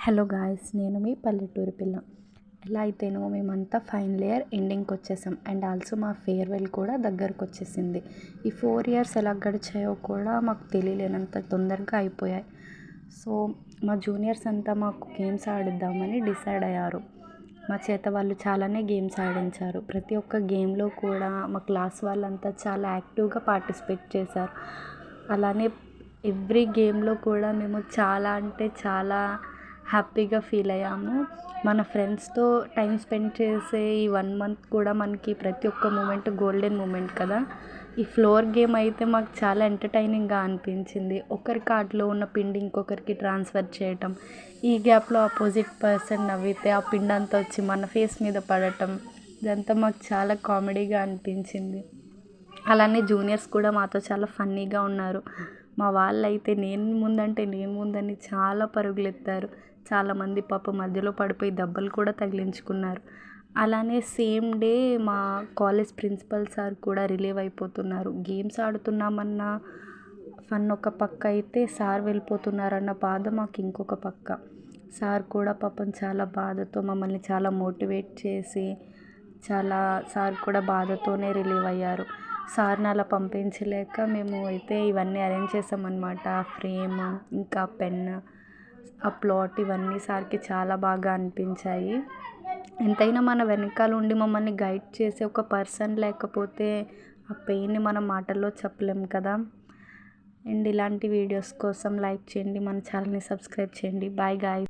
Hello guys, నేను మీ పల్లెటూరి పిల్ల. ఎలా అయితేనో మేమంతా ఫైనల్ ఇయర్ ఎండింగ్కి వచ్చేసాం. అండ్ ఆల్సో మా ఫేర్వెల్ కూడా దగ్గరకు వచ్చేసింది. ఈ 4 ఇయర్స్ ఎలా గడిచాయో కూడా మాకు తెలియలేనంత తొందరగా అయిపోయాయి. సో మా జూనియర్స్ అంతా మాకు గేమ్స్ ఆడిద్దామని డిసైడ్ అయ్యారు. మా చేత వాళ్ళు చాలానే గేమ్స్ ఆడించారు. ప్రతి ఒక్క గేమ్లో కూడా మా క్లాస్ వాళ్ళంతా చాలా యాక్టివ్గా పార్టిసిపేట్ చేశారు. అలానే ఎవ్రీ గేమ్లో కూడా మేము చాలా అంటే చాలా హ్యాపీగా ఫీల్ అయ్యాము. మన ఫ్రెండ్స్తో టైం స్పెండ్ చేసే ఈ 1 మంత్ కూడా మనకి ప్రతి ఒక్క మూమెంట్ గోల్డెన్ మూమెంట్ కదా. ఈ ఫ్లోర్ గేమ్ అయితే మాకు చాలా ఎంటర్టైనింగ్గా అనిపించింది. ఒకరి కార్డులో ఉన్న పిండి ఇంకొకరికి ట్రాన్స్ఫర్ చేయటం, ఈ గ్యాప్లో ఆపోజిట్ పర్సన్ నవ్వితే ఆ పిండి అంతా వచ్చి మన ఫేస్ మీద పడటం, ఇదంతా మాకు చాలా కామెడీగా అనిపించింది. అలానే జూనియర్స్ కూడా మాతో చాలా ఫన్నీగా ఉన్నారు. మా వాళ్ళైతే నేను ముందని చాలా పరుగులెత్తారు. చాలామంది పాపం మధ్యలో పడిపోయి దెబ్బలు కూడా తగిలించుకున్నారు. అలానే సేమ్ డే మా కాలేజ్ ప్రిన్సిపల్ సార్ కూడా రిలీవ్ అయిపోతున్నారు. గేమ్స్ ఆడుతున్నామన్న ఫన్ ఒక పక్క అయితే, సార్ వెళ్ళిపోతున్నారన్న బాధ మాకు ఇంకొక పక్క. సార్ కూడా పాపం చాలా బాధతో మమ్మల్ని చాలా మోటివేట్ చేసి సార్ కూడా బాధతోనే రిలీవ్ అయ్యారు. సార్ని అలా పంపించలేక మేము అయితే ఇవన్నీ అరేంజ్ చేసామన్నమాట. ఫ్రేమ్, ఇంకా పెన్, ఆ ప్లాట్, ఇవన్నీ సార్కి చాలా బాగా అనిపించాయి. ఎంతైనా మన వెనకాల ఉండి మమ్మల్ని గైడ్ చేసే ఒక పర్సన్ లేకపోతే ఆ పెయిన్ని మనం మాటల్లో చెప్పలేం కదా. అండ్ ఇలాంటి వీడియోస్ కోసం లైక్ చేయండి, మన ఛానల్ని సబ్స్క్రైబ్ చేయండి. Bye guys.